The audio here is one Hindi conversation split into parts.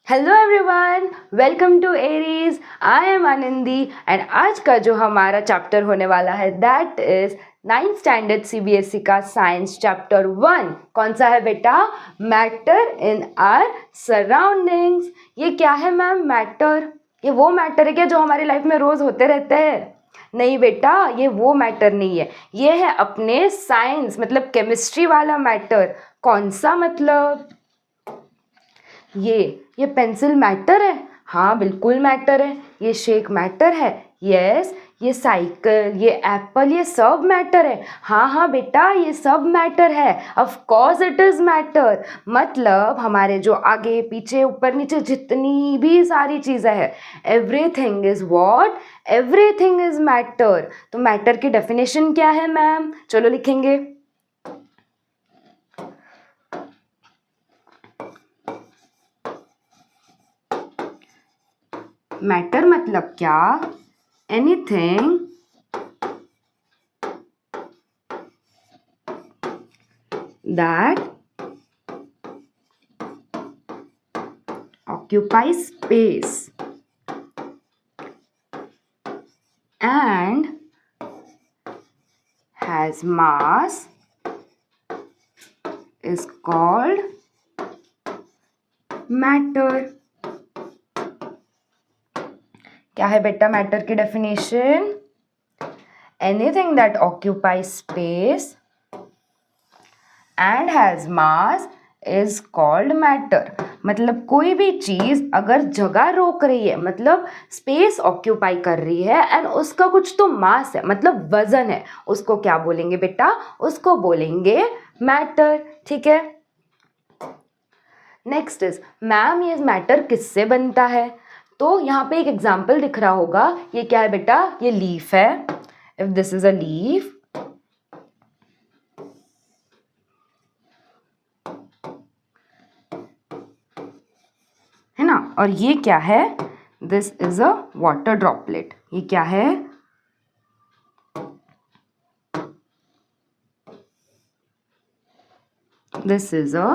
Hello everyone, welcome to Aries. I am Anandi and आज का जो हमारा चैप्टर होने वाला है that is 9th standard CBSE का साइंस चैप्टर 1। कौन सा है बेटा? Matter in our surroundings. ये क्या है मैम? मैटर? ये वो मैटर है क्या जो हमारी लाइफ में रोज होते रहते हैं? नहीं बेटा, ये वो मैटर नहीं है। ये है अपने साइंस मतलब केमिस्ट्री वाला मैटर। कौन सा मतलब? ये पेंसिल मैटर है? हाँ बिल्कुल मैटर है। ये शेक मैटर है? यस। ये साइकिल, ये एप्पल, ये सब मैटर है। हाँ हाँ बेटा, ये सब मैटर है। Of course it is matter. मतलब हमारे जो आगे पीछे ऊपर नीचे जितनी भी सारी चीज़ें हैं, everything is what? Everything is matter. तो मैटर की डेफिनेशन क्या है मैम? चलो लिखेंगे। मैटर मतलब क्या? Anything that occupies space and has mass is called matter। क्या है बेटा मैटर की definition? Anything that occupies space and has mass is called matter। मतलब कोई भी चीज अगर जगह रोक रही है मतलब स्पेस ऑक्यूपाई कर रही है एंड उसका कुछ तो मास है मतलब वजन है, उसको क्या बोलेंगे बेटा? उसको बोलेंगे मैटर। ठीक है। नेक्स्ट इज मैम, ये मैटर किससे बनता है? तो यहाँ पे एक एग्जाम्पल दिख रहा होगा। ये क्या है बेटा? ये लीफ है। If this is a leaf, है ना, और ये क्या है? This is a water droplet. ये क्या है? This is a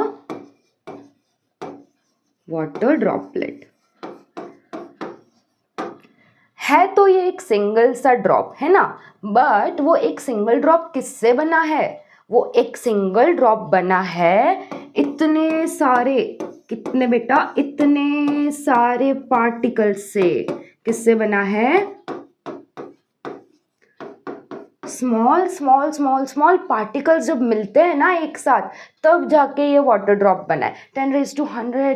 water droplet. है तो ये एक सिंगल सा ड्रॉप, है ना, बट वो एक सिंगल ड्रॉप किससे बना है? वो एक सिंगल ड्रॉप बना है इतने सारे, कितने बेटा? इतने सारे पार्टिकल्स से। किससे बना है? Small small small small particles जब मिलते हैं ना एक साथ, तब जाके ये वाटर ड्रॉप बना है। 10⁻100,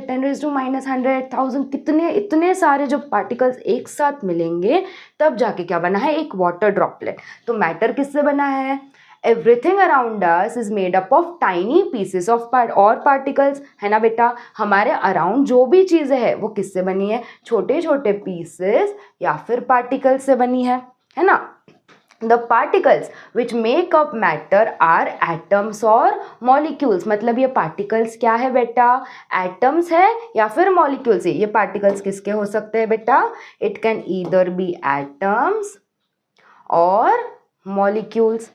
10⁻⁻1,000, कितने इतने सारे जब पार्टिकल्स एक साथ मिलेंगे तब जाके क्या बना है? एक वाटर ड्रॉपलेट। तो मैटर किससे बना है? Everything around us is made up of tiny pieces of particles, है ना बेटा। हमारे अराउंड जो भी चीज़ें हैं वो किससे बनी है? छोटे छोटे पीसेस या फिर पार्टिकल्स से बनी है ना। The particles which make up matter are atoms और molecules। मतलब ये particles क्या है बेटा? atoms है या फिर molecules है। ये particles किसके हो सकते हैं बेटा? It can either be atoms और molecules।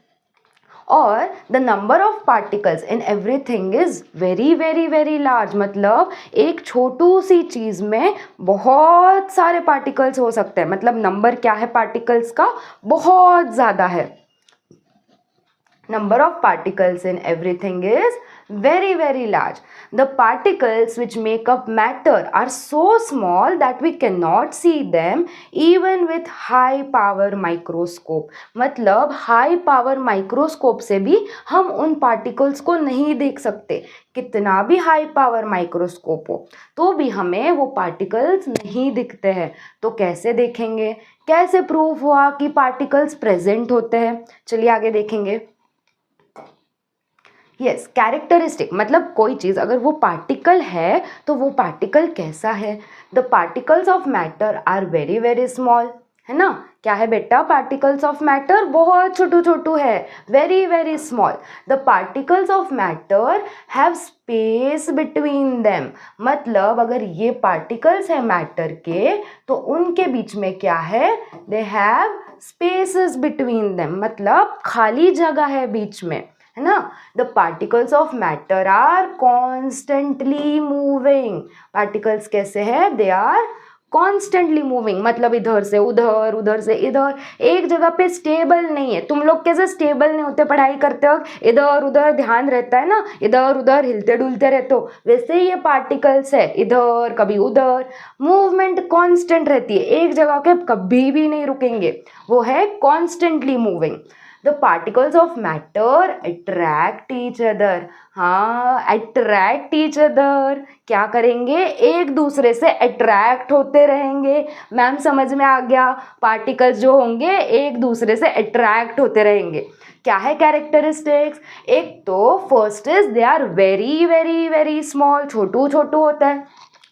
और the number of particles in everything is very very very large. मतलब एक छोटू सी चीज़ में बहुत सारे पार्टिकल्स हो सकते हैं। मतलब नंबर क्या है पार्टिकल्स का? बहुत ज़्यादा है। Number of particles in everything is very very large. The particles which make up matter are so small that we cannot see them even with high power microscope। मतलब high power microscope से भी हम उन particles को नहीं देख सकते। कितना भी high power microscope हो तो भी हमें वो particles नहीं दिखते हैं। तो कैसे देखेंगे? कैसे प्रूफ हुआ कि particles present होते हैं? चलिए आगे देखेंगे। यस, कैरेक्टरिस्टिक मतलब कोई चीज़ अगर वो पार्टिकल है तो वो पार्टिकल कैसा है? The particles of matter are very very small, है ना। क्या है बेटा? पार्टिकल्स ऑफ मैटर बहुत छोटू छोटू है, very very small. The particles of matter have space between them. मतलब अगर ये पार्टिकल्स है मैटर के तो उनके बीच में क्या है? They have spaces between them. मतलब खाली जगह है बीच में, है ना। The particles of matter are constantly moving. Particles कैसे है, दे आर कॉन्स्टेंटली मूविंग, मतलब इधर से उधर, उधर से इधर, एक जगह पे स्टेबल नहीं है। तुम लोग कैसे स्टेबल नहीं होते पढ़ाई करते वक्त, इधर उधर ध्यान रहता है ना, इधर उधर हिलते डुलते रहते हो, वैसे ही ये पार्टिकल्स है, इधर कभी उधर, मूवमेंट कांस्टेंट रहती है, एक जगह के कभी भी नहीं रुकेंगे, वो है constantly moving. The particles of matter attract each other. हाँ, अट्रैक्ट ईच अदर, क्या करेंगे, एक दूसरे से अट्रैक्ट होते रहेंगे। मैम समझ में आ गया, पार्टिकल्स जो होंगे एक दूसरे से अट्रैक्ट होते रहेंगे। क्या है कैरेक्टरिस्टिक्स, एक तो first is they are very very very small, छोटू छोटू होता है।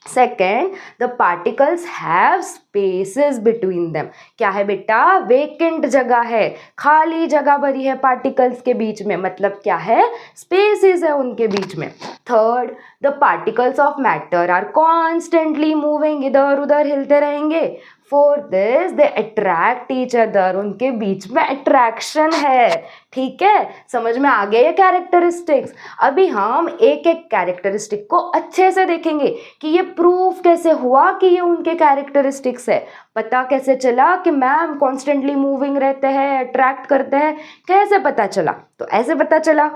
Second, the particles have spaces between them. क्या है बेटा, वेकेंट जगह है, खाली जगह भरी है पार्टिकल्स के बीच में, मतलब क्या है, स्पेसेस है उनके बीच में। Third, the particles of matter are constantly moving, इधर उधर हिलते रहेंगे। Fourth this they attract each other, उनके बीच में अट्रैक्शन है। ठीक है, समझ में आ गए ये कैरेक्टरिस्टिक्स। अभी हम एक एक कैरेक्टरिस्टिक को अच्छे से देखेंगे कि ये प्रूफ कैसे हुआ कि ये उनके कैरेक्टरिस्टिक्स है। पता कैसे चला कि मैम कॉन्स्टेंटली मूविंग रहते हैं, अट्रैक्ट करते हैं, कैसे पता चला, तो ऐसे पता चला।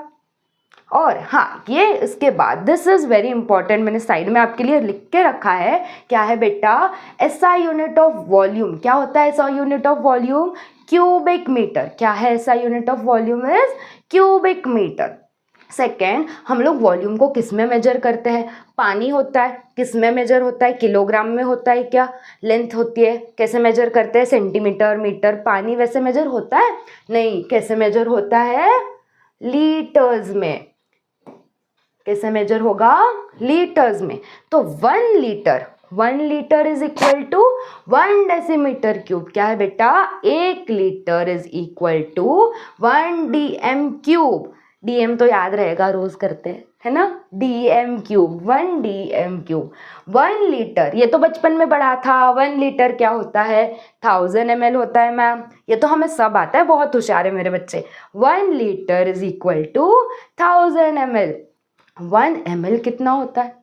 और हाँ, ये इसके बाद दिस इज वेरी इंपॉर्टेंट, मैंने साइड में आपके लिए लिख के रखा है। क्या है बेटा, एसआई यूनिट ऑफ वॉल्यूम। क्या होता है SI unit of volume, cubic metre. क्या है SI unit of volume is cubic metre. Second, हम लोग वॉल्यूम को किस में मेजर करते हैं, पानी होता है, किस में मेजर होता है, किलोग्राम में होता है क्या, लेंथ होती है, कैसे मेजर करते हैं, सेंटीमीटर, मीटर, पानी वैसे मेजर होता है नहीं, कैसे मेजर होता है, लीटर्स में। कैसे मेजर होगा, लीटर्स में। तो 1 litre is equal to 1 decimetre cube. क्या है बेटा, 1 litre is equal to 1 dm cube. dm तो याद रहेगा, रोज करते हैं, है ना, dm cube, 1 dm cube. 1 litre, ये तो बचपन में पढ़ा था, 1 लीटर क्या होता है, 1000 ml होता है मैम, ये तो हमें सब आता है, बहुत होशियार है मेरे बच्चे। 1 litre is equal to 1000 ml। 1 ml कितना होता है,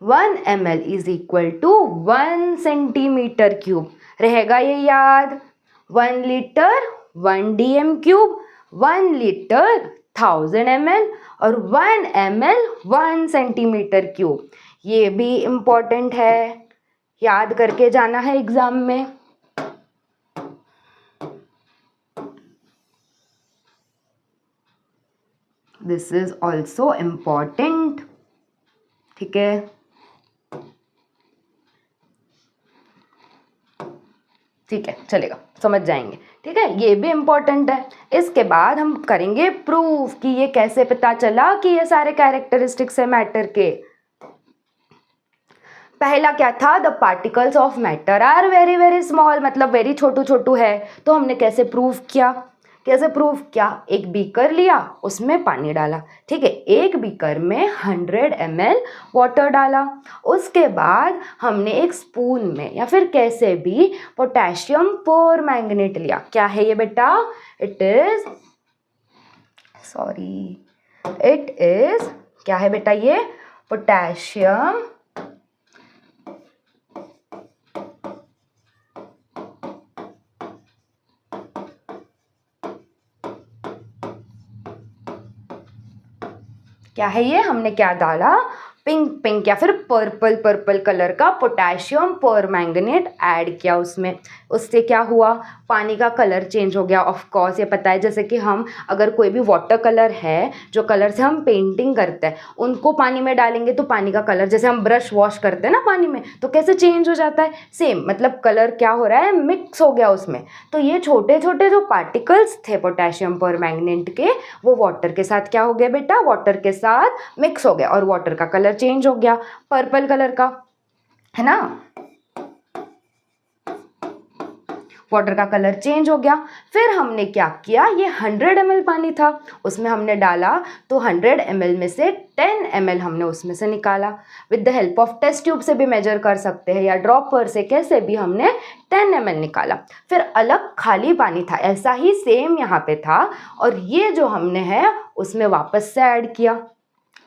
1 ml इज इक्वल टू 1 सेंटीमीटर क्यूब। रहेगा ये याद, 1 litre 1 dm cube, 1 litre 1000 ml और 1 ml 1 सेंटीमीटर क्यूब। ये भी इम्पोर्टेंट है, याद करके जाना है एग्जाम में। This is also important. ठीक है, ठीक है, चलेगा, समझ जाएंगे। ठीक है, ये भी इम्पोर्टेंट है। इसके बाद हम करेंगे प्रूफ कि ये कैसे पता चला कि ये सारे कैरेक्टरिस्टिक्स है मैटर के। पहला क्या था, the particles of matter are very very small, मतलब वेरी छोटू छोटू है। तो हमने कैसे प्रूफ किया, कैसे प्रूफ किया, एक बीकर लिया, उसमें पानी डाला, ठीक है, एक बीकर में 100 ml वाटर डाला। उसके बाद हमने एक स्पून में या फिर कैसे भी पोटेशियम परमैंगनेट लिया। क्या है ये बेटा, इट इज क्या है बेटा, ये पोटेशियम क्या है ये, हमने क्या डाला, पिंक पिंक या फिर पर्पल पर्पल कलर का पोटेशियम परमैंगनेट ऐड किया उसमें। उससे क्या हुआ, पानी का कलर चेंज हो गया। ऑफ कोर्स ये पता है, जैसे कि हम अगर कोई भी वाटर कलर है, जो कलर से हम पेंटिंग करते हैं, उनको पानी में डालेंगे तो पानी का कलर, जैसे हम ब्रश वॉश करते हैं ना पानी में, तो कैसे चेंज हो जाता है, सेम, मतलब कलर क्या हो रहा है, मिक्स हो गया उसमें। तो ये छोटे छोटे जो पार्टिकल्स थे पोटेशियम परमैंगनेट के, वो वाटर के साथ क्या हो गया बेटा, वाटर के साथ मिक्स हो गया और वाटर का कलर चेंज हो गया पर्पल कलर का, है ना। वाटर का कलर चेंज हो गया। फिर हमने क्या किया, ये 100 ml पानी था, उसमें हमने डाला तो 100 ml में से 10 ml हमने उसमें से निकाला। With the help of test tube से भी मेजर कर सकते हैं या ड्रॉपर से, कैसे भी हमने 10 ml निकाला। फिर अलग खाली पानी था, ऐसा ही सेम यहाँ पे था, और ये जो हमने है उसमें वापस से ऐड किया।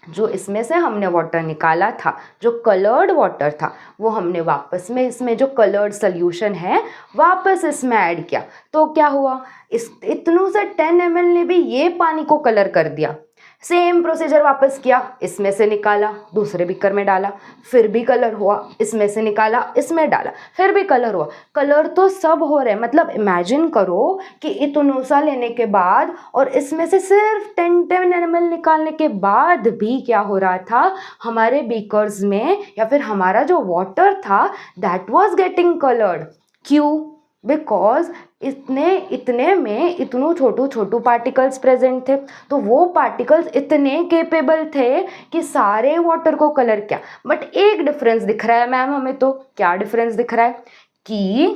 जो इसमें से हमने वाटर निकाला था, जो कलर्ड वाटर था, वो हमने वापस में इसमें जो कलर्ड सोल्यूशन है वापस इसमें ऐड किया। तो क्या हुआ, इस इतनों से 10 ml ने भी ये पानी को कलर कर दिया। सेम प्रोसीजर वापस किया, इसमें से निकाला दूसरे बीकर में डाला, फिर भी कलर हुआ, इसमें से निकाला इसमें डाला, फिर भी कलर हुआ। कलर तो सब हो रहे हैं, मतलब इमेजिन करो कि इतनों सा लेने के बाद और इसमें से सिर्फ 10 ml निकालने के बाद भी क्या हो रहा था, हमारे बीकर्स में या फिर हमारा जो वाटर था दैट वाज गेटिंग कलर्ड। क्यों? बिकॉज इतने में इतनों छोटू पार्टिकल्स प्रेजेंट थे, तो वो पार्टिकल्स इतने केपेबल थे कि सारे वाटर को कलर किया। बट एक डिफरेंस दिख रहा है मैम हमें, तो क्या डिफरेंस दिख रहा है कि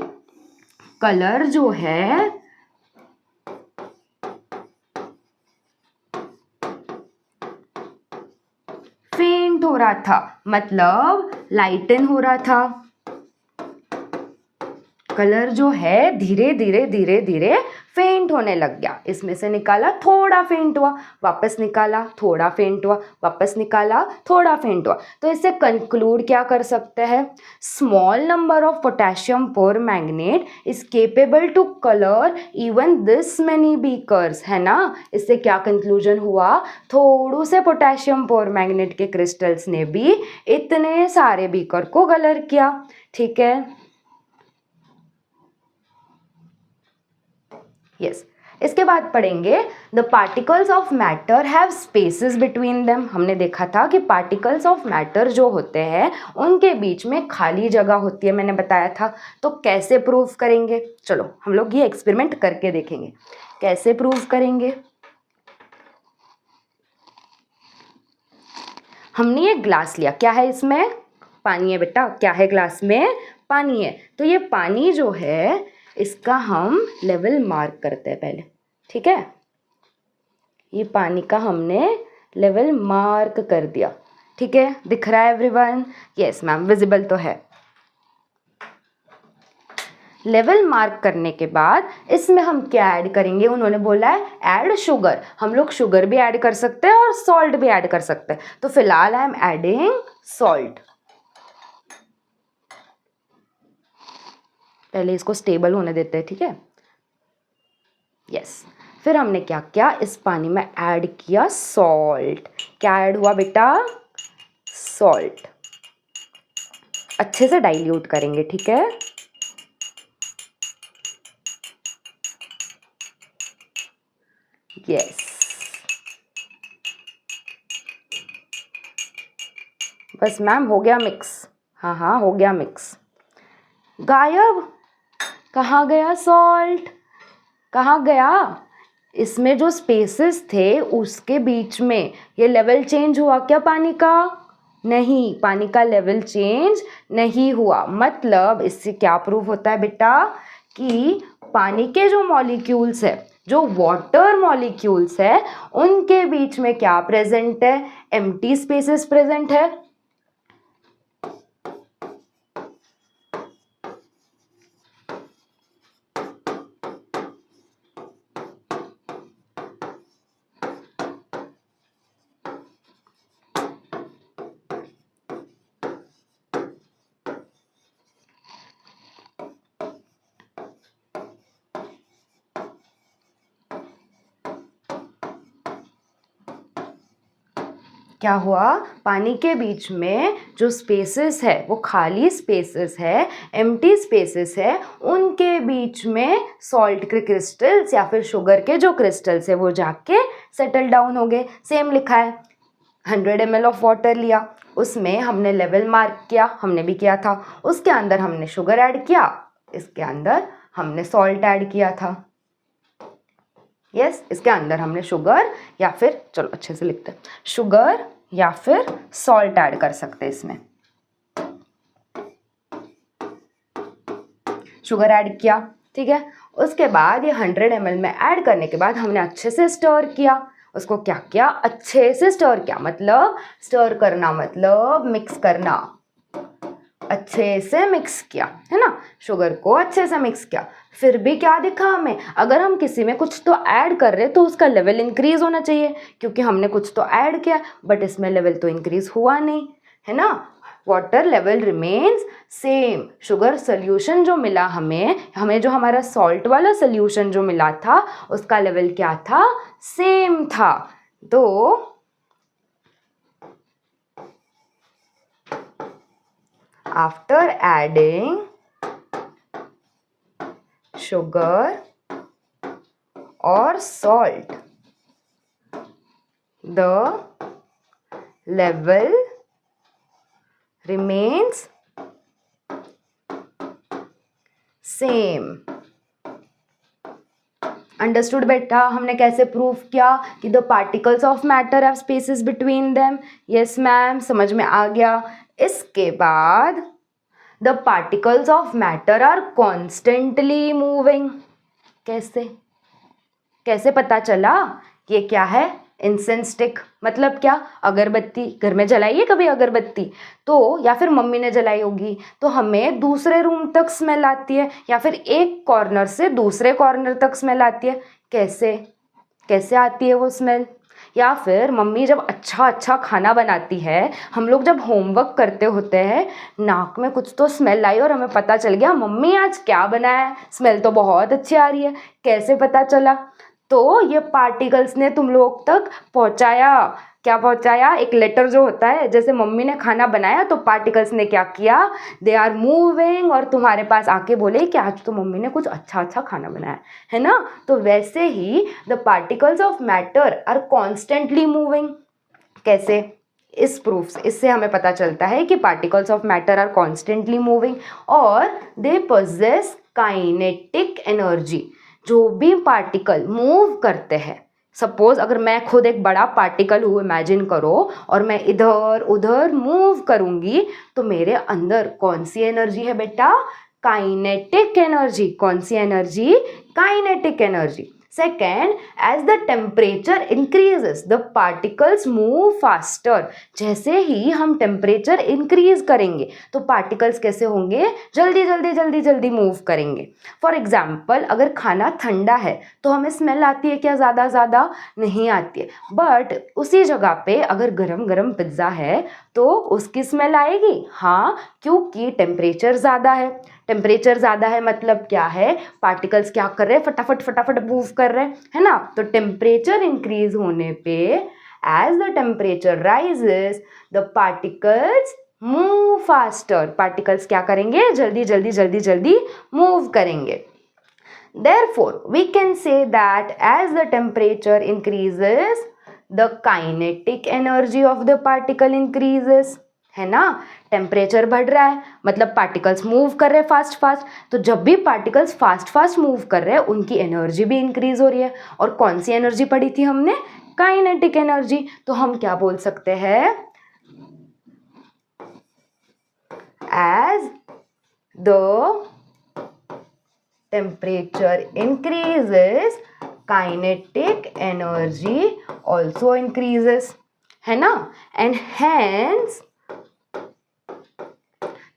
कलर जो है फेंट हो रहा था, मतलब लाइटन हो रहा था। कलर जो है धीरे धीरे फेंट होने लग गया। इसमें से निकाला थोड़ा फेंट हुआ, वापस निकाला थोड़ा फेंट हुआ, वापस निकाला थोड़ा फेंट हुआ। तो इससे कंक्लूड क्या कर सकते हैं, small number of potassium permanganate is capable to colour even this many beakers, है ना। इससे क्या कंक्लूजन हुआ, थोड़ू से पोटेशियम पर मैग्नेट के क्रिस्टल्स ने भी इतने सारे बीकर को कलर किया। ठीक है, यस। इसके बाद पढ़ेंगे the particles of matter have spaces between them. हमने देखा था कि पार्टिकल्स ऑफ मैटर जो होते हैं उनके बीच में खाली जगह होती है, मैंने बताया था। तो कैसे प्रूव करेंगे, चलो हम लोग ये एक्सपेरिमेंट करके देखेंगे कैसे प्रूव करेंगे। हमने ये ग्लास लिया, क्या है इसमें, पानी है बेटा, क्या है ग्लास में, पानी है। तो ये पानी जो है इसका हम लेवल मार्क करते हैं पहले, ठीक है। ये पानी का हमने लेवल मार्क कर दिया, ठीक है, दिख रहा है एवरीवन? यस मैम, विजिबल तो है। लेवल मार्क करने के बाद इसमें हम क्या ऐड करेंगे, उन्होंने बोला है ऐड शुगर। हम लोग शुगर भी ऐड कर सकते हैं और सॉल्ट भी ऐड कर सकते हैं। तो फिलहाल आई एम एडिंग सॉल्ट। पहले इसको स्टेबल होने देते हैं, ठीक है, यस। फिर हमने क्या किया, इस पानी में ऐड किया सॉल्ट। क्या ऐड हुआ बेटा, सॉल्ट। अच्छे से डाइल्यूट करेंगे, ठीक है। यस, बस मैम हो गया मिक्स, हाँ हाँ हो गया मिक्स। गायब, कहाँ गया सॉल्ट, कहाँ गया? इसमें जो स्पेसेस थे उसके बीच में ये लेवल चेंज हुआ क्या पानी का? नहीं, पानी का लेवल चेंज नहीं हुआ। मतलब इससे क्या प्रूव होता है बेटा कि पानी के जो मॉलिक्यूल्स है, जो वाटर मॉलिक्यूल्स है, उनके बीच में क्या प्रेजेंट है, एम्प्टी स्पेसेस प्रेजेंट है। क्या हुआ, पानी के बीच में जो स्पेसेस है वो खाली स्पेसेस है, एम्प्टी स्पेसेस है, उनके बीच में सॉल्ट के क्रिस्टल्स या फिर शुगर के जो क्रिस्टल्स है वो जाके सेटल डाउन हो गए। सेम लिखा है, 100 ml ऑफ वाटर लिया, उसमें हमने लेवल मार्क किया, हमने भी किया था। उसके अंदर हमने शुगर ऐड किया, इसके अंदर हमने सॉल्ट ऐड किया था। यस, इसके अंदर हमने शुगर या फिर, चलो अच्छे से लिखते हैं, शुगर या फिर सॉल्ट ऐड कर सकते हैं इसमें। शुगर ऐड किया, ठीक है। उसके बाद ये 100 ml में ऐड करने के बाद हमने अच्छे से स्टर किया। उसको क्या किया, अच्छे से स्टर किया, मतलब स्टर करना मतलब मिक्स करना, अच्छे से मिक्स किया, है ना, शुगर को अच्छे से मिक्स किया। फिर भी क्या दिखा हमें, अगर हम किसी में कुछ तो ऐड कर रहे तो उसका लेवल इंक्रीज होना चाहिए, क्योंकि हमने कुछ तो ऐड किया, बट इसमें लेवल तो इंक्रीज हुआ नहीं, है ना। Water level remains same. Sugar solution जो मिला हमें जो हमारा सॉल्ट वाला सोल्यूशन जो मिला था उसका लेवल क्या था, सेम था। तो after adding sugar or salt, the level remains same. Understood बेटा, हमने कैसे प्रूव किया कि the particles of matter have spaces between them. Yes ma'am, समझ में आ गया। इसके बाद the particles of matter are constantly moving. कैसे कैसे पता चला, ये क्या है, इंसेंस स्टिक, मतलब क्या, अगरबत्ती। घर में जलाइए कभी अगरबत्ती तो, या फिर मम्मी ने जलाई होगी, तो हमें दूसरे रूम तक स्मेल आती है, या फिर एक कॉर्नर से दूसरे कॉर्नर तक स्मेल आती है। कैसे कैसे आती है वो स्मेल। या फिर मम्मी जब अच्छा खाना बनाती है, हम लोग जब होमवर्क करते होते हैं, नाक में कुछ तो स्मेल आई और हमें पता चल गया मम्मी आज क्या बनाया है, स्मेल तो बहुत अच्छी आ रही है। कैसे पता चला, तो ये पार्टिकल्स ने तुम लोग तक पहुंचाया। क्या पहुंचाया, एक लेटर जो होता है, जैसे मम्मी ने खाना बनाया तो पार्टिकल्स ने क्या किया, दे आर मूविंग, और तुम्हारे पास आके बोले कि आज तो मम्मी ने कुछ अच्छा खाना बनाया है ना। तो वैसे ही the particles of matter are constantly moving. कैसे, इस प्रूफ से, इससे हमें पता चलता है कि particles of matter are constantly moving और दे पोजेस काइनेटिक एनर्जी। जो भी पार्टिकल मूव करते हैं, सपोज अगर मैं खुद एक बड़ा पार्टिकल हूँ, इमेजिन करो, और मैं इधर उधर मूव करूँगी, तो मेरे अंदर कौन सी एनर्जी है बेटा, काइनेटिक एनर्जी। कौन सी energy, kinetic energy. Second, as the temperature increases, the particles move faster. जैसे ही हम टेम्परेचर इंक्रीज करेंगे तो पार्टिकल्स कैसे होंगे, जल्दी मूव करेंगे। फॉर एग्जाम्पल, अगर खाना ठंडा है तो हमें स्मेल आती है क्या, ज़्यादा नहीं आती है। बट उसी जगह पे अगर गरम पिज्ज़ा है तो उसकी स्मेल आएगी, हाँ, क्योंकि टेम्परेचर ज़्यादा है। टेम्परेचर ज़्यादा है मतलब क्या है, पार्टिकल्स क्या कर रहे हैं, फटाफट मूव कर रहे हैं, है ना। तो टेम्परेचर इंक्रीज होने पे, as the temperature rises, the particles move faster. Particles क्या करेंगे, जल्दी मूव करेंगे। Therefore, we can say that as the temperature increases, the kinetic energy of the particle increases. है ना, टेम्परेचर बढ़ रहा है मतलब पार्टिकल्स मूव कर रहे हैं फास्ट। तो जब भी पार्टिकल्स फास्ट मूव कर रहे हैं, उनकी एनर्जी भी इंक्रीज हो रही है। और कौन सी एनर्जी पढ़ी थी हमने, काइनेटिक एनर्जी। तो हम क्या बोल सकते हैं, as the temperature increases, kinetic energy also increases, है ना, and hence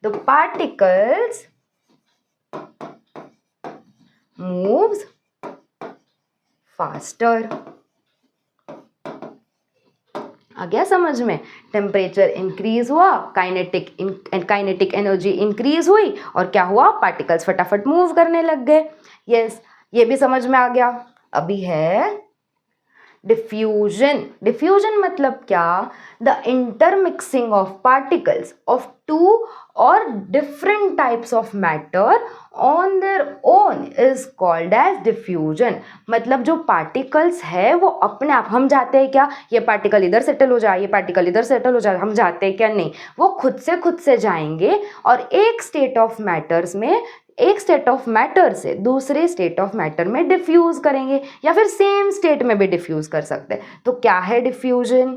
the particles moves faster. आ गया समझ में, टेम्परेचर इंक्रीज हुआ, काइनेटिक एनर्जी इंक्रीज हुई, और क्या हुआ, पार्टिकल्स फटाफट मूव करने लग गए। यस, ये भी समझ में आ गया। अभी है डिफ्यूजन। डिफ्यूजन मतलब क्या, the intermixing of particles of two और different types of matter on their own is called as diffusion. मतलब जो पार्टिकल्स है वो अपने आप, हम चाहते हैं क्या, ये पार्टिकल इधर सेटल हो जाए, ये पार्टिकल इधर सेटल हो जाए, हम चाहते हैं क्या, नहीं, वो खुद से जाएंगे और एक स्टेट ऑफ मैटर्स में, एक स्टेट ऑफ मैटर से दूसरे स्टेट ऑफ मैटर में डिफ्यूज करेंगे, या फिर सेम स्टेट में भी डिफ्यूज कर सकते हैं। तो क्या है डिफ्यूजन,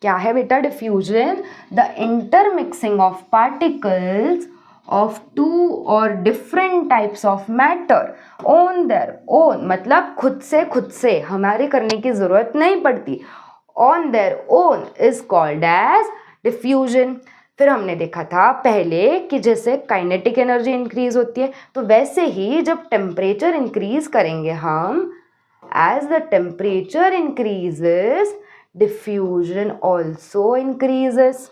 क्या है बेटा diffusion, the intermixing of particles of two or different types of matter on their own, मतलब खुद से हमारे करने की ज़रूरत नहीं पड़ती, on their own is called as diffusion। फिर हमने देखा था पहले कि जैसे काइनेटिक एनर्जी इंक्रीज होती है, तो वैसे ही जब टेम्परेचर इंक्रीज करेंगे हम, as the temperature increases diffusion also increases,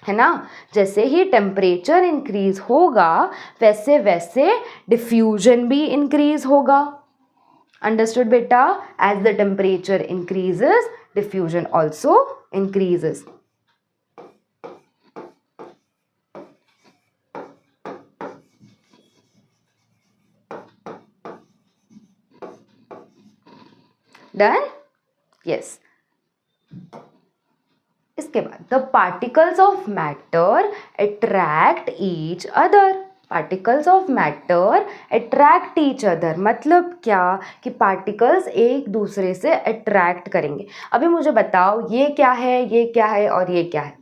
है ना। जैसे ही टेम्परेचर इंक्रीज होगा वैसे वैसे डिफ्यूजन भी इंक्रीज होगा। अंडरस्टूड बेटा? As the temperature increases diffusion also increases. Done? Yes. इसके बाद the particles of matter attract each other. Particles of matter attract each other मतलब क्या कि पार्टिकल्स एक दूसरे से अट्रैक्ट करेंगे। अभी मुझे बताओ ये क्या है, ये क्या है और ये क्या है?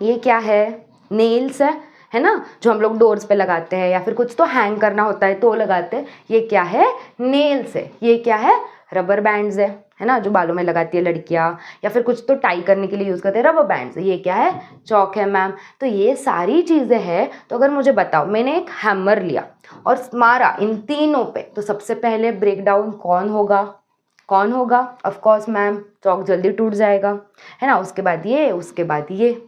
ये क्या है? नेल्स है ना, जो हम लोग डोर्स पे लगाते हैं या फिर कुछ तो हैंग करना होता है तो लगाते हैं। ये क्या है? नेल्स है। ये क्या है? रबर बैंड्स है ना, जो बालों में लगाती है लड़कियां, या फिर कुछ तो टाई करने के लिए यूज़ करते हैं, रबर बैंड्स। ये क्या है? चौक है मैम। तो ये सारी चीज़ें हैं। तो अगर मुझे बताओ मैंने एक हैमर लिया और मारा इन तीनों पे, तो सबसे पहले ब्रेक डाउन कौन होगा? कौन होगा? ऑफ कोर्स मैम, चौक जल्दी टूट जाएगा, है ना। उसके बाद ये, उसके बाद ये,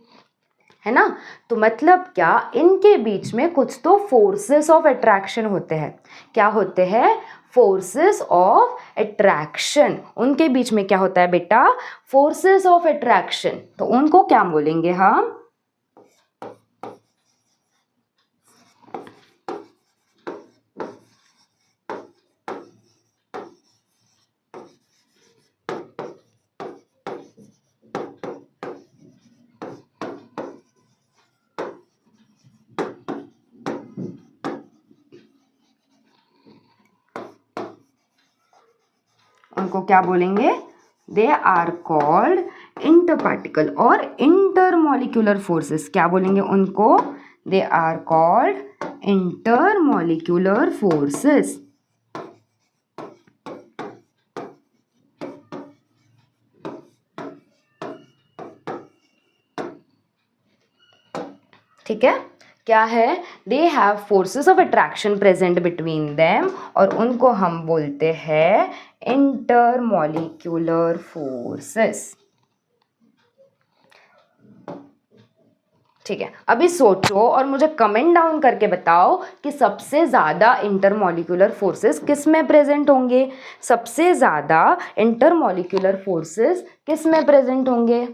है ना। तो मतलब क्या, इनके बीच में कुछ तो फोर्सेस ऑफ अट्रैक्शन होते हैं। क्या होते हैं? Forces of attraction. उनके बीच में क्या होता है बेटा? Forces of attraction. तो उनको क्या बोलेंगे हम? उनको क्या बोलेंगे? दे आर कॉल्ड इंटरपार्टिकल और इंटरमॉलिक्यूलर फोर्सेस। क्या बोलेंगे उनको? They are called intermolecular forces. ठीक है, क्या है? They have forces of attraction present between them, और उनको हम बोलते हैं इंटरमॉलिक्यूलर फोर्सेस। ठीक है, अभी सोचो और मुझे कमेंट डाउन करके बताओ कि सबसे ज़्यादा इंटरमॉलिक्यूलर फोर्सेस किस में प्रेजेंट होंगे? सबसे ज़्यादा इंटरमॉलिक्यूलर फोर्सेस किस में प्रेजेंट होंगे?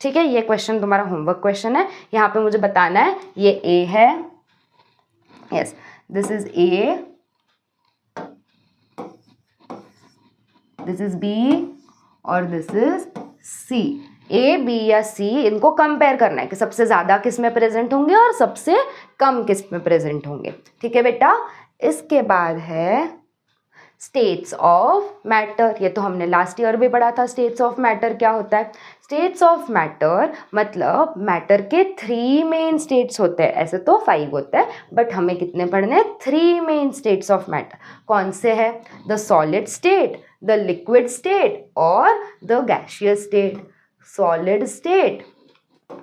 ठीक है, ये क्वेश्चन तुम्हारा होमवर्क क्वेश्चन है। यहाँ पे मुझे बताना है ये ए है, yes this is A, this is B और this is C. A, B या सी, इनको कंपेयर करना है कि सबसे ज़्यादा किस में प्रेजेंट होंगे और सबसे कम किस में प्रेजेंट होंगे। ठीक है बेटा, इसके बाद है स्टेट्स ऑफ मैटर। ये तो हमने लास्ट ईयर भी पढ़ा था। स्टेट्स ऑफ मैटर क्या होता है? स्टेट्स ऑफ मैटर मतलब मैटर के 3 मेन स्टेट्स होते हैं। ऐसे तो 5 होते हैं, बट हमें कितने पढ़ने हैं? 3 मेन स्टेट्स ऑफ मैटर। कौन से है? The solid state, the liquid state और the gaseous state. Solid state,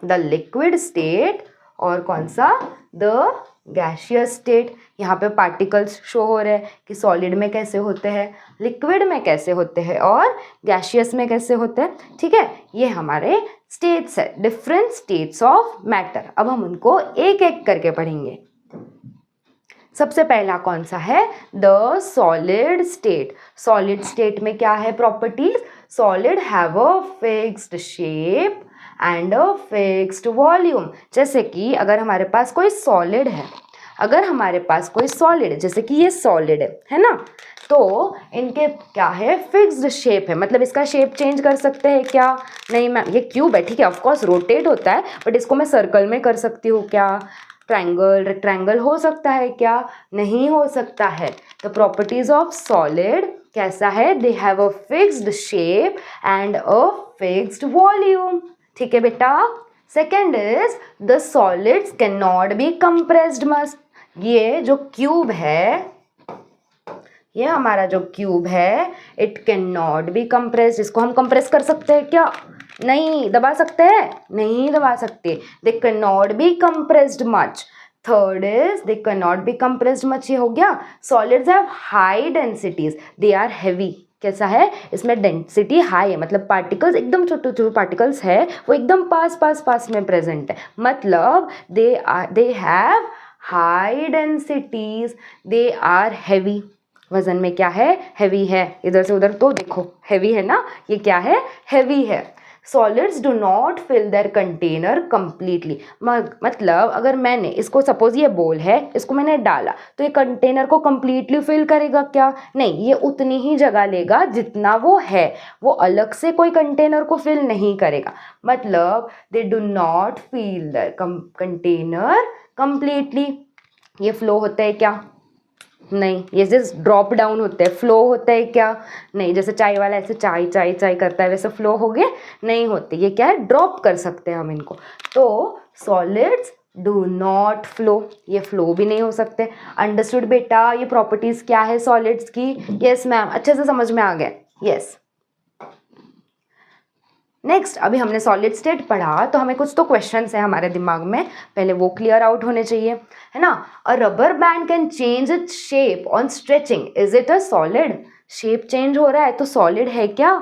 the liquid state और कौन सा? The gaseous state. यहाँ पे पार्टिकल्स शो हो रहे हैं कि सॉलिड में कैसे होते हैं, लिक्विड में कैसे होते हैं और गैसियस में कैसे होते हैं। ठीक है, ये हमारे स्टेट्स है, डिफरेंट स्टेट्स ऑफ मैटर। अब हम उनको एक एक करके पढ़ेंगे। सबसे पहला कौन सा है? The solid state. Solid state में क्या है properties? Solid have a fixed shape and a fixed volume. जैसे कि अगर हमारे पास कोई सॉलिड है, अगर हमारे पास कोई सॉलिड है, जैसे कि ये सॉलिड है ना, तो इनके क्या है? फिक्स्ड शेप है। मतलब इसका शेप चेंज कर सकते हैं क्या? नहीं मैम, ये क्यूब है, ठीक है, ऑफकोर्स रोटेट होता है, बट इसको मैं सर्कल में कर सकती हूँ क्या? ट्रायंगल, रेक्टेंगल हो सकता है क्या? नहीं हो सकता है। तो प्रॉपर्टीज ऑफ सॉलिड कैसा है? They have a fixed shape and a fixed volume. ठीक है बेटा, second is the solids can not be compressed much. ये जो क्यूब है, ये हमारा जो क्यूब है, it can not be compressed. इसको हम कंप्रेस कर सकते हैं क्या? नहीं। दबा सकते हैं? नहीं दबा सकते। They can not be compressed much. Third is they can not be compressed much. ये हो गया। Solids have high densities, they are heavy. कैसा है? इसमें डेंसिटी हाई है, मतलब पार्टिकल्स एकदम छोटे छोटे पार्टिकल्स है वो एकदम पास पास पास में प्रेजेंट है, मतलब they have high densities, they are heavy. वजन में क्या है? हैवी है। इधर से उधर तो देखो हैवी है ना, ये क्या है? हैवी है। Solids do not fill their container completely. मतलब अगर मैंने इसको, सपोज ये बॉल है, इसको मैंने डाला तो ये कंटेनर को कंप्लीटली फिल करेगा क्या? नहीं, ये उतनी ही जगह लेगा जितना वो है, वो अलग से कोई कंटेनर को फिल नहीं करेगा। मतलब they do not fill their container completely. ये फ्लो होता है क्या? नहीं। ये जस्ट ड्रॉप डाउन होते हैं। फ्लो होता है क्या? नहीं। जैसे चाय वाला ऐसे चाय चाय चाय करता है वैसे फ्लो हो गए? नहीं होते। ये क्या है? ड्रॉप कर सकते हैं हम इनको। तो सॉलिड्स डू नॉट फ्लो, ये फ्लो भी नहीं हो सकते। अंडरस्टूड बेटा? ये प्रॉपर्टीज क्या है सॉलिड्स की? यस मैम, अच्छे से समझ में आ गया। यस। नेक्स्ट, अभी हमने सॉलिड स्टेट पढ़ा तो हमें कुछ तो क्वेश्चंस है हमारे दिमाग में, पहले वो क्लियर आउट होने चाहिए, है ना। अ rubber band can change its shape on stretching, is it a solid? Shape change हो रहा है तो सॉलिड है क्या?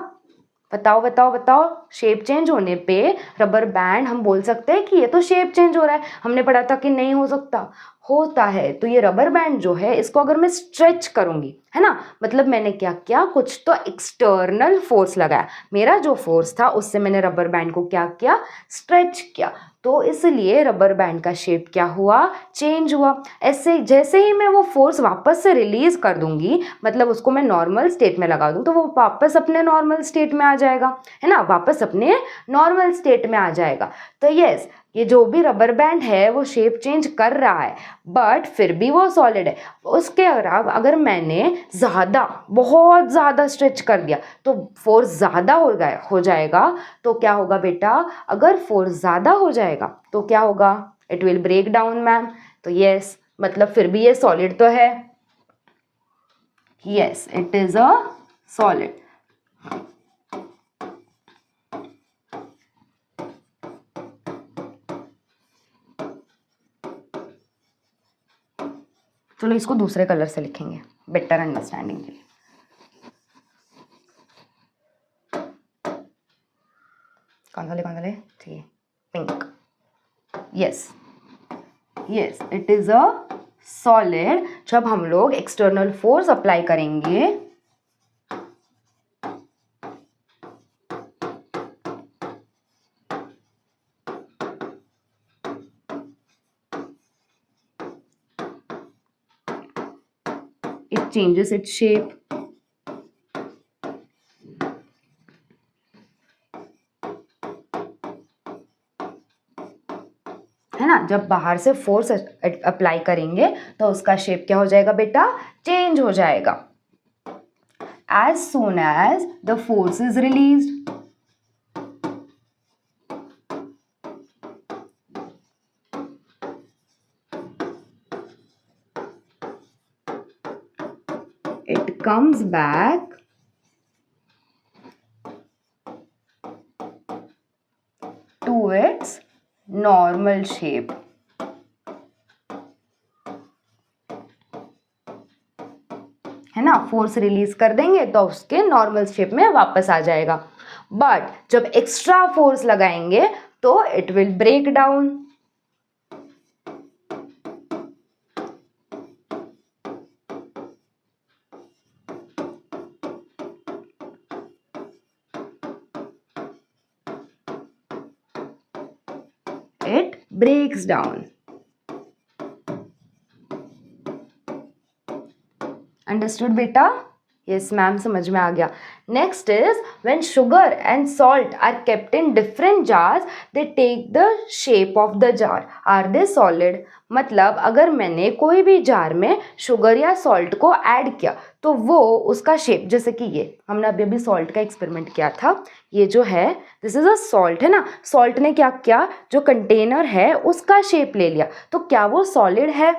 बताओ बताओ बताओ। शेप चेंज होने पे रबर बैंड हम बोल सकते हैं कि ये तो शेप चेंज हो रहा है। हमने पढ़ा था कि नहीं हो सकता, होता है। तो ये रबर बैंड जो है, इसको अगर मैं स्ट्रेच करूंगी, है ना, मतलब मैंने क्या किया? कुछ तो एक्सटर्नल फोर्स लगाया। मेरा जो फोर्स था उससे मैंने रबर बैंड को क्या किया? स्ट्रेच किया। तो इसलिए रबर बैंड का शेप क्या हुआ? चेंज हुआ। ऐसे जैसे ही मैं वो फोर्स वापस से रिलीज कर दूंगी, मतलब उसको मैं नॉर्मल स्टेट में लगा दूं, तो वो वापस अपने नॉर्मल स्टेट में आ जाएगा, है ना, वापस अपने नॉर्मल स्टेट में आ जाएगा। तो यस, ये जो भी रबर बैंड है वो शेप चेंज कर रहा है, बट फिर भी वो सॉलिड है। उसके अलावा अगर मैंने ज़्यादा, बहुत ज़्यादा स्ट्रेच कर दिया तो फोर्स ज़्यादा हो जाएगा। तो क्या होगा बेटा? अगर फोर्स ज़्यादा हो जाएगा तो क्या होगा? It will break down ma'am. तो यस, मतलब फिर भी ये सॉलिड तो है। Yes, it is a solid. चलो इसको दूसरे कलर से लिखेंगे बेटर अंडरस्टैंडिंग के लिए। कौन सा ले? ठीक है, pink. Yes yes, it is a solid. जब हम लोग एक्सटर्नल फोर्स अप्लाई करेंगे, it changes its shape. है ना, जब बाहर से फोर्स अप्लाई करेंगे तो उसका शेप क्या हो जाएगा बेटा? चेंज हो जाएगा। As soon as the force is released, it comes back to its normal shape. है ना, फोर्स रिलीज कर देंगे तो उसके नॉर्मल शेप में वापस आ जाएगा। बट जब एक्स्ट्रा फोर्स लगाएंगे तो it will break down. It breaks down. Understood बेटा? यस मैम, समझ में आ गया. Next is when sugar and salt are kept in different jars they take the shape of the jar. Are they solid? मतलब अगर मैंने कोई भी जार में शुगर या सॉल्ट को ऐड किया तो वो उसका शेप, जैसे कि ये हमने अभी अभी सॉल्ट का एक्सपेरिमेंट किया था, ये जो है दिस इज अ सॉल्ट, है ना. सॉल्ट ने क्या किया, जो कंटेनर है उसका शेप ले लिया. तो क्या वो सॉलिड है?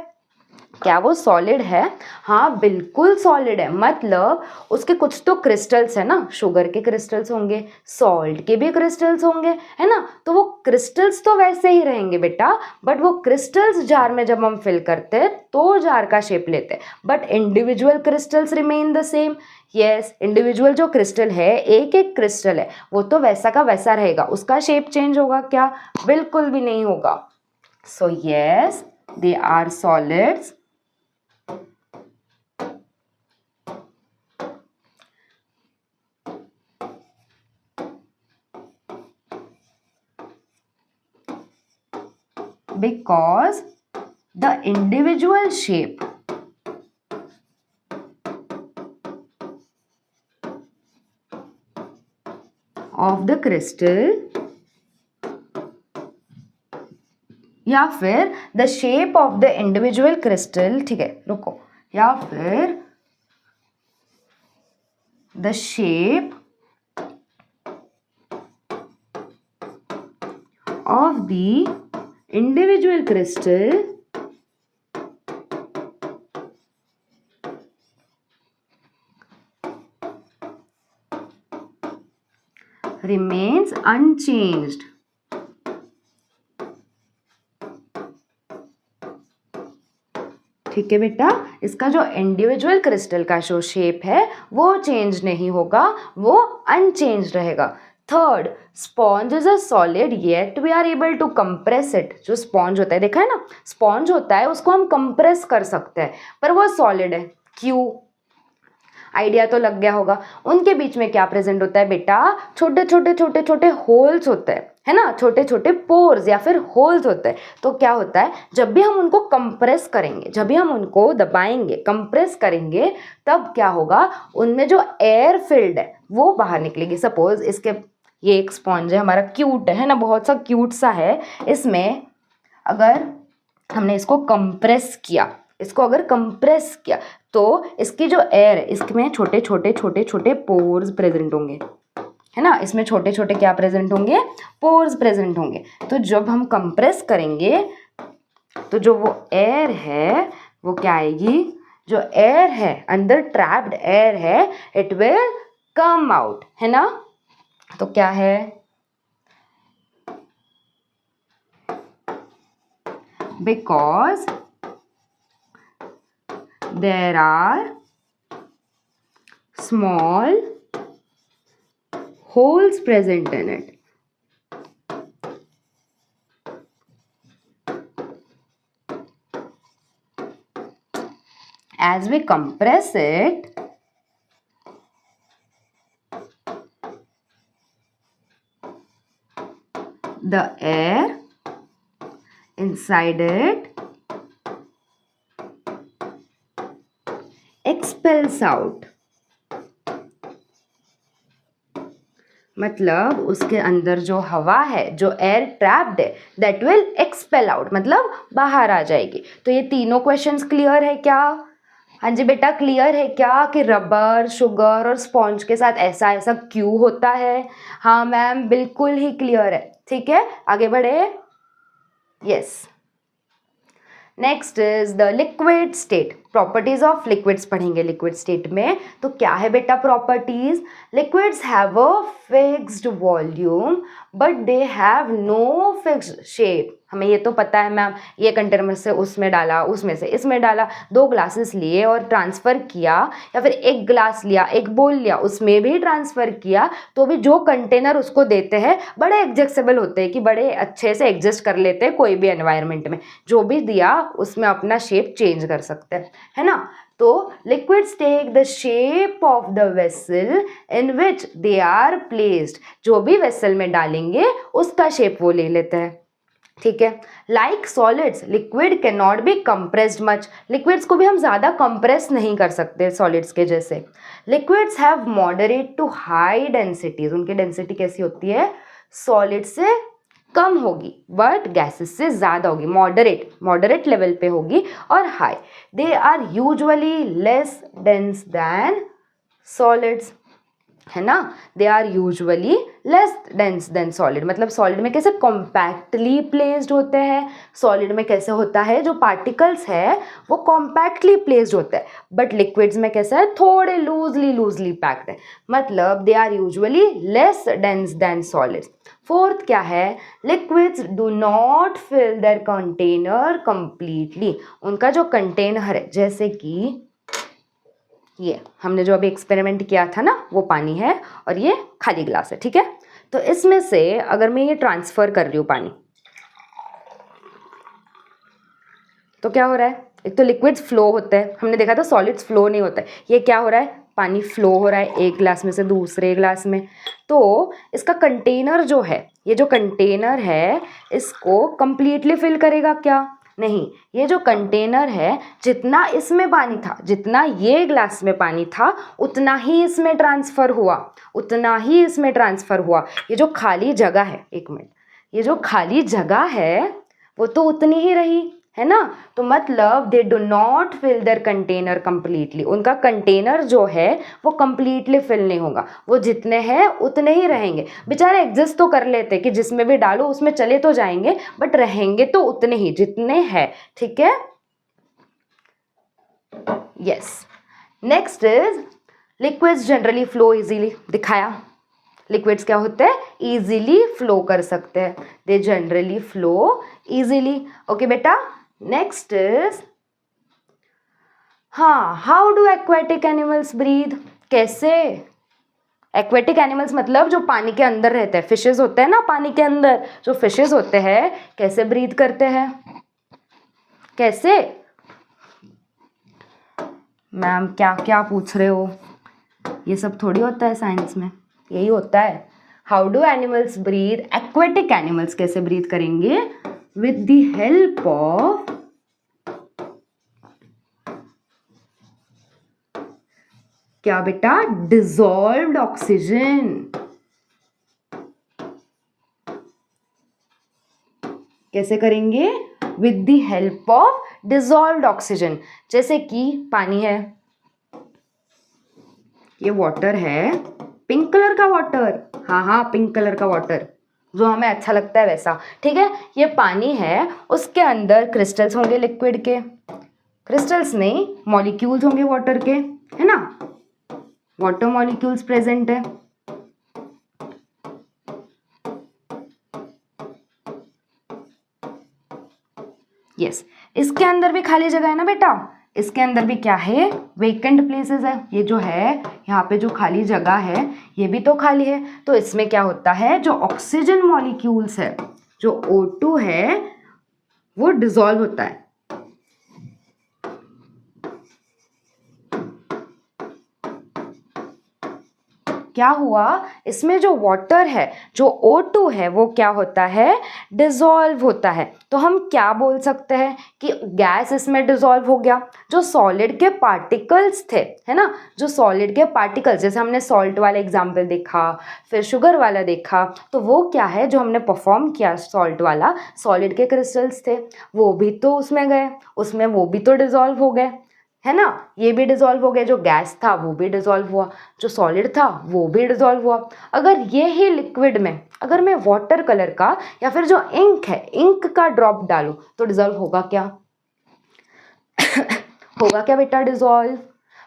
क्या वो सॉलिड है? हाँ बिल्कुल सॉलिड है. मतलब उसके कुछ तो क्रिस्टल्स है ना, शुगर के क्रिस्टल्स होंगे, सॉल्ट के भी क्रिस्टल्स होंगे, है ना. तो वो क्रिस्टल्स तो वैसे ही रहेंगे बेटा, बट वो क्रिस्टल्स जार में जब हम फिल करते हैं तो जार का शेप लेते हैं, but individual crystals remain the same. Yes, individual जो क्रिस्टल है, एक एक क्रिस्टल है, वो तो वैसा का वैसा रहेगा. उसका शेप चेंज होगा क्या? बिल्कुल भी नहीं होगा. So yes, they are solids. Because the individual shape of the crystal या फिर the shape of the individual crystal, ठीक है रुको, या फिर the shape of the individual crystal remains unchanged. ठीक है बेटा, इसका जो इंडिविजुअल क्रिस्टल का जो शेप है वो चेंज नहीं होगा, वो अनचेंज रहेगा. Third, sponge is a solid yet we are able to compress it. जो स्पॉन्ज होता है, देखा है ना, स्पॉन्ज होता है उसको हम कंप्रेस कर सकते हैं, पर वो सॉलिड है. क्यों? आइडिया तो लग गया होगा. उनके बीच में क्या प्रेजेंट होता है बेटा? छोटे छोटे छोटे छोटे होल्स होते हैं, है ना, छोटे छोटे पोर्स या फिर होल्स होते हैं. तो क्या होता है, जब भी हम उनको कंप्रेस करेंगे, जब भी हम उनको दबाएंगे, कंप्रेस करेंगे, तब क्या होगा, उनमें जो एयर फिल्ड है वो बाहर निकलेगी. सपोज इसके, ये एक स्पॉन्ज है हमारा, क्यूट है ना, बहुत सा क्यूट सा है. इसमें अगर हमने इसको कंप्रेस किया, इसको अगर कंप्रेस किया तो इसकी जो एयर है, इसमें छोटे छोटे छोटे छोटे पोर्स प्रेजेंट होंगे, है ना. इसमें छोटे छोटे क्या प्रेजेंट होंगे? पोर्स प्रेजेंट होंगे. तो जब हम कंप्रेस करेंगे तो जो वो एयर है वो क्या आएगी, जो एयर है, अंदर ट्रैप्ड एयर है, इट विल कम आउट, है ना. तो क्या है, because there are small holes present in it. As we compress it, the air inside it expels out. मतलब उसके अंदर जो हवा है, जो एयर ट्रैप्ड है, दैट विल एक्सपेल आउट, मतलब बाहर आ जाएगी. तो ये तीनों क्वेश्चंस क्लियर है क्या? हाँ जी बेटा, क्लियर है क्या कि रबर, शुगर और स्पॉन्ज के साथ ऐसा ऐसा क्यों होता है? हाँ मैम, बिल्कुल ही क्लियर है. ठीक है, आगे बढ़े. Yes, next is the liquid state. Properties of liquids पढ़ेंगे लिक्विड स्टेट में. तो क्या है बेटा properties? Liquids have a fixed volume but they have no fixed shape. हमें ये तो पता है मैम, ये कंटेनर से उसमें डाला, उसमें से इसमें डाला, 2 ग्लासेस लिए और ट्रांसफ़र किया, या फिर एक ग्लास लिया, एक बोल लिया, उसमें भी ट्रांसफ़र किया, तो भी जो कंटेनर उसको देते हैं बड़े एडजस्टेबल होते हैं, कि बड़े अच्छे से एडजस्ट कर लेते हैं कोई भी एनवायरनमेंट में. जो भी दिया उसमें अपना शेप चेंज कर सकते हैं, है ना. तो liquids take the shape of the vessel in which they are placed. जो भी वेसल में डालेंगे उसका शेप वो ले लेते हैं. ठीक है। Like solids liquid can not be compressed much, liquids को भी हम ज़्यादा कंप्रेस नहीं कर सकते सॉलिड्स के जैसे। Liquids have moderate to high densities, उनकी डेंसिटी कैसी होती है, सॉलिड से कम होगी बट गैसेस से ज़्यादा होगी, मॉडरेट मॉडरेट लेवल पे होगी और high. They are usually less dense than solids, है ना। They are usually less dense than solid, मतलब सॉलिड में कैसे कॉम्पैक्टली प्लेस्ड होते हैं, सॉलिड में कैसे होता है जो पार्टिकल्स है वो कॉम्पैक्टली प्लेस्ड होता है, बट लिक्विड्स में कैसा है, थोड़े लूजली पैक्ड है, मतलब they are usually less dense than solids. Fourth क्या है, liquids do not fill their container completely, उनका जो कंटेनर है, जैसे कि ये हमने जो अभी एक्सपेरिमेंट किया था ना, वो पानी है और ये खाली ग्लास है, ठीक है। तो इसमें से अगर मैं ये ट्रांसफ़र कर रही हूँ पानी, तो क्या हो रहा है, एक तो लिक्विड्स फ्लो होते हैं, हमने देखा था सॉलिड्स फ्लो नहीं होता है, ये क्या हो रहा है, पानी फ्लो हो रहा है एक ग्लास में से दूसरे ग्लास में। तो इसका कंटेनर जो है, ये जो कंटेनर है इसको कंप्लीटली फिल करेगा क्या, नहीं, ये जो कंटेनर है जितना इसमें पानी था, जितना ये ग्लास में पानी था उतना ही इसमें ट्रांसफ़र हुआ, उतना ही इसमें ट्रांसफ़र हुआ। ये जो खाली जगह है, एक मिनट, ये जो खाली जगह है वो तो उतनी ही रही, है ना। तो मतलब they do not fill their container completely, उनका कंटेनर जो है वो कंप्लीटली फिल नहीं होगा, वो जितने हैं उतने ही रहेंगे। बेचारे एग्जिस्ट तो कर लेते कि जिसमें भी डालो उसमें चले तो जाएंगे, बट रहेंगे तो उतने ही जितने हैं, ठीक है। Yes, next is liquids generally flow easily, दिखाया लिक्विड्स क्या होते हैं, इजीली फ्लो कर सकते हैं, they generally flow easily. Okay बेटा, नेक्स्ट इज, हाँ, how do aquatic animals breathe, कैसे, एक्वेटिक एनिमल्स मतलब जो पानी के अंदर रहते हैं, फिशेज होते हैं ना पानी के अंदर, जो फिशेज होते हैं कैसे ब्रीथ करते हैं, कैसे, मैम क्या क्या पूछ रहे हो, ये सब थोड़ी होता है साइंस में, यही होता है। How do animals breathe, aquatic animals कैसे ब्रीथ करेंगे, विद द हेल्प ऑफ, क्या बेटा, डिसॉल्व्ड ऑक्सीजन, कैसे करेंगे, with the help of dissolved oxygen. जैसे कि पानी है, ये वाटर है, पिंक कलर का वाटर, हाँ पिंक कलर का वाटर जो हमें अच्छा लगता है वैसा, ठीक है। ये पानी है, उसके अंदर क्रिस्टल्स होंगे लिक्विड के, क्रिस्टल्स नहीं मॉलिक्यूल्स होंगे वाटर के, है ना, वाटर मॉलिक्यूल्स प्रेजेंट है। यस, इसके अंदर भी खाली जगह है ना बेटा, इसके अंदर भी क्या है, वेकेंट प्लेसेस है, ये जो है यहाँ पे जो खाली जगह है ये भी तो खाली है। तो इसमें क्या होता है, जो ऑक्सीजन मॉलिक्यूल्स है, जो O2 है वो डिसॉल्व होता है, क्या हुआ, इसमें जो वाटर है, जो O2 है वो क्या होता है, डिसॉल्व होता है। तो हम क्या बोल सकते हैं कि गैस इसमें डिसॉल्व हो गया, जो सॉलिड के पार्टिकल्स थे, है ना, जो सॉलिड के पार्टिकल्स, जैसे हमने सॉल्ट वाला एग्जाम्पल देखा, फिर शुगर वाला देखा, तो वो क्या है जो हमने परफॉर्म किया सॉल्ट वाला, सॉलिड के क्रिस्टल्स थे, वो भी तो उसमें गए, उसमें वो भी तो डिसॉल्व हो गए, है ना, ये भी डिसॉल्व हो गया, जो गैस था वो भी डिसॉल्व हुआ, जो सॉलिड था वो भी डिसॉल्व हुआ। अगर ये ही लिक्विड में अगर मैं वाटर कलर का या फिर जो इंक है, इंक का ड्रॉप डालूं तो डिसॉल्व होगा क्या होगा क्या बेटा डिसॉल्व,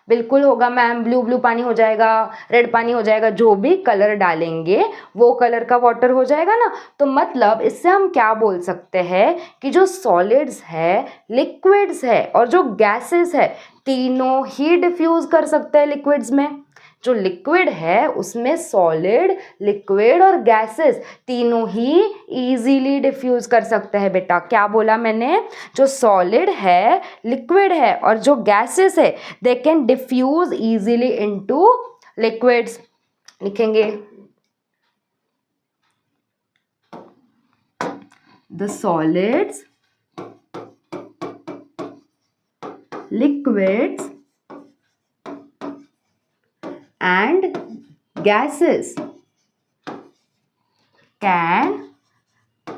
बिल्कुल होगा मैम, ब्लू पानी हो जाएगा, रेड पानी हो जाएगा, जो भी कलर डालेंगे वो कलर का वाटर हो जाएगा ना। तो मतलब इससे हम क्या बोल सकते हैं कि जो सॉलिड्स है, लिक्विड्स है और जो गैसेस है, तीनों ही डिफ्यूज कर सकते हैं लिक्विड्स में। जो लिक्विड है उसमें सॉलिड, लिक्विड और गैसेस तीनों ही इजीली डिफ्यूज कर सकते हैं बेटा। क्या बोला मैंने, जो सॉलिड है, लिक्विड है और जो गैसेस है they can diffuse easily into liquids. लिखेंगे the solids, liquids and gases can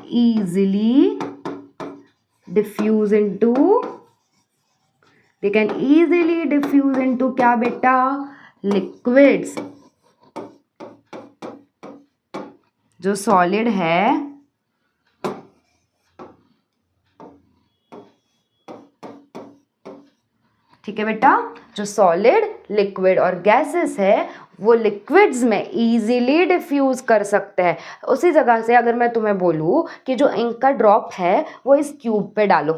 easily diffuse into, they can easily diffuse into क्या बेटा, liquids. जो solid है ठीक है बेटा, जो सॉलिड, लिक्विड और गैसेस है वो लिक्विड्स में इजीली डिफ्यूज कर सकते हैं. उसी जगह से अगर मैं तुम्हें बोलूँ कि जो इंक का ड्रॉप है वो इस ट्यूब पे डालो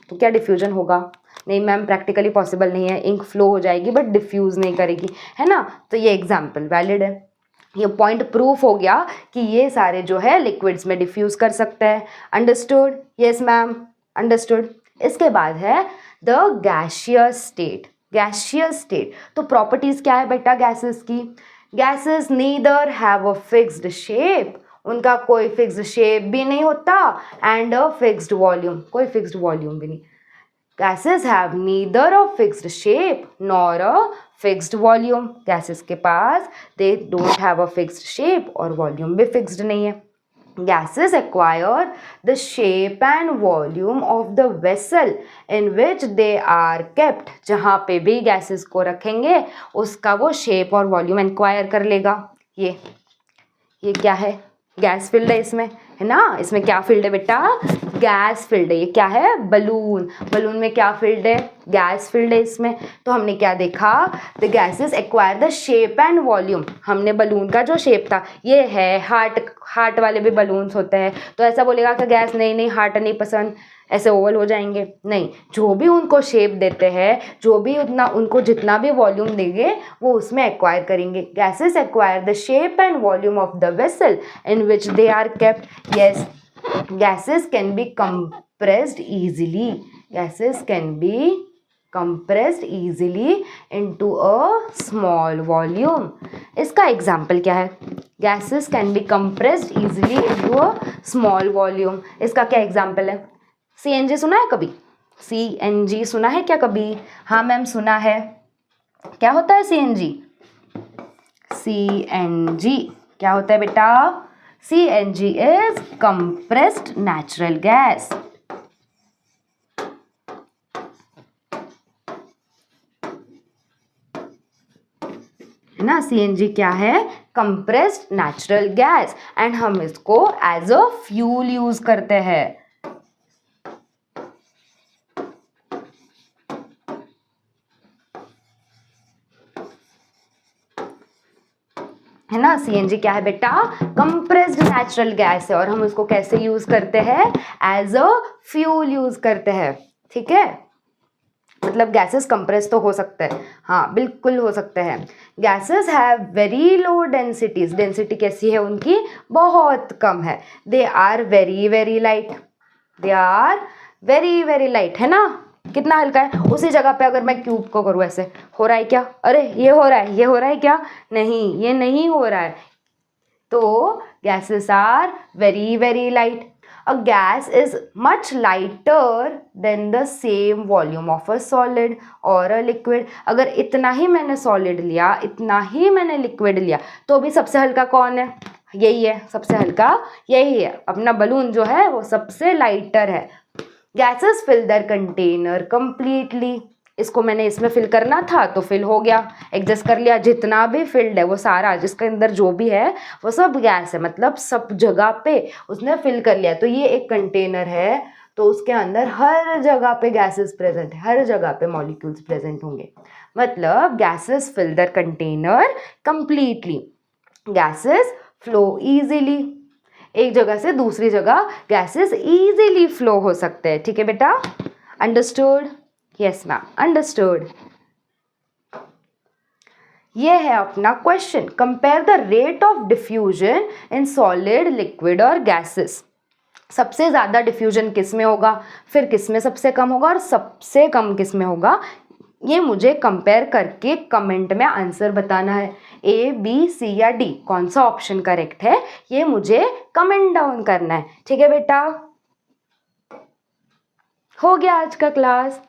तो क्या डिफ्यूजन होगा? नहीं मैम, प्रैक्टिकली पॉसिबल नहीं है. इंक फ्लो हो जाएगी बट डिफ्यूज नहीं करेगी, है ना. तो ये एग्जाम्पल वैलिड है. ये पॉइंट प्रूफ हो गया कि ये सारे जो है लिक्विड्स में डिफ्यूज कर सकते हैं. अंडरस्टूड? Yes ma'am, understood. इसके बाद है the gaseous state. Gaseous state तो प्रॉपर्टीज क्या है बेटा गैसेस की? Gases neither have a fixed shape, उनका कोई फिक्स्ड शेप भी नहीं होता, एंड अ फिक्स्ड वॉल्यूम, कोई फिक्स्ड वॉल्यूम भी नहीं. Gases have neither a fixed shape nor a fixed volume. Gases के पास they don't have a fixed shape और वॉल्यूम भी फिक्स्ड नहीं है. Gases acquire the shape and volume of the vessel in which they are kept. जहाँ पे भी गैसेस को रखेंगे उसका वो शेप और वॉल्यूम एक्वायर कर लेगा. ये क्या है? गैस फील्ड है इसमें, है ना. इसमें क्या फील्ड है बेटा? गैस फील्ड है. ये क्या है? बलून. बलून में क्या फील्ड है? गैस फील्ड है इसमें. तो हमने क्या देखा? The gases acquire the shape and volume. हमने बलून का जो शेप था, ये है हार्ट वाले भी बलून्स होते हैं, तो ऐसा बोलेगा कि गैस नहीं हार्ट नहीं पसंद, ऐसे ओवल हो जाएंगे. नहीं, जो भी उनको शेप देते हैं, जो भी उतना उनको जितना भी वॉल्यूम देंगे वो उसमें एक्वायर करेंगे. Gases acquire the shape and volume of the vessel in which they are kept. Yes, gases can be compressed easily. Gases can be compressed easily into a small volume. इसका एग्जाम्पल क्या है? Gases can be compressed easily into a small volume. इसका क्या एग्जाम्पल है? CNG सुना है कभी? CNG सुना है क्या कभी? हाँ मैम सुना है. क्या होता है CNG? CNG क्या होता है बेटा? CNG is compressed natural gas. है ना. CNG क्या है? compressed natural gas. एंड हम इसको एज अ फ्यूल यूज करते हैं. है ना. CNG क्या है बेटा? कंप्रेस्ड नेचुरल गैस है और हम इसको कैसे यूज करते हैं? एज अ फ्यूल यूज करते हैं. ठीक है, मतलब गैसेस कंप्रेस तो हो सकते हैं, हाँ बिल्कुल हो सकते हैं. Gases have very low densities. Density कैसी है उनकी? बहुत कम है. They are very very light. They are very very light, है ना. कितना हल्का है. उसी जगह पे अगर मैं क्यूब को करूँ ऐसे, हो रहा है क्या? अरे ये हो रहा है, ये हो रहा है क्या? नहीं, ये नहीं हो रहा है. तो gases are very very light. A gas is much lighter than the same volume of a solid or a liquid. अगर इतना ही मैंने solid लिया, इतना ही मैंने liquid लिया, तो भी सबसे हल्का कौन है? यही है, सबसे हल्का यही है. अपना बलून जो है वो सबसे लाइटर है. Gases fill their container completely. इसको मैंने इसमें फिल करना था तो फिल हो गया, एडजस्ट कर लिया. जितना भी फिल्ड है वो सारा, जिसके अंदर जो भी है वो सब गैस है, मतलब सब जगह पे उसने फिल कर लिया. तो ये एक कंटेनर है, तो उसके अंदर हर जगह पे गैसेस प्रेजेंट है, हर जगह पे मॉलिक्यूल्स प्रेजेंट होंगे. मतलब gases fill their container completely. Gases flow easily. एक जगह से दूसरी जगह गैसेस इजीली फ्लो हो सकते हैं. ठीक है बेटा, अंडरस्टूड? Yes ma'am, understood. ये है अपना question. Compare the rate of diffusion in solid, liquid और गैसेस. सबसे ज़्यादा डिफ्यूजन किस में होगा, फिर किस में सबसे कम होगा और सबसे कम किस में होगा, ये मुझे कंपेयर करके कमेंट में आंसर बताना है. A, B, C या D कौन सा ऑप्शन करेक्ट है, ये मुझे कमेंट डाउन करना है. ठीक है बेटा, हो गया आज का क्लास।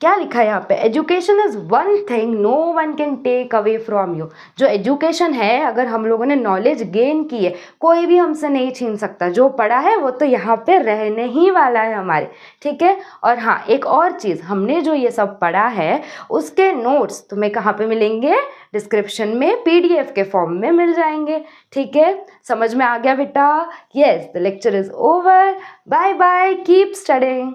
क्या लिखा है यहाँ पे, education is one thing no one can take away from you. जो एजुकेशन है, अगर हम लोगों ने नॉलेज गेन की है, कोई भी हमसे नहीं छीन सकता। जो पढ़ा है वो तो यहाँ पे रहने ही वाला है हमारे, ठीक है। और हाँ, एक और चीज़, हमने जो ये सब पढ़ा है उसके नोट्स तुम्हें कहाँ पे मिलेंगे, डिस्क्रिप्शन में PDF के फॉर्म में मिल जाएंगे, ठीक है। समझ में आ गया बेटा? Yes, the lecture is over. Bye bye, keep studying.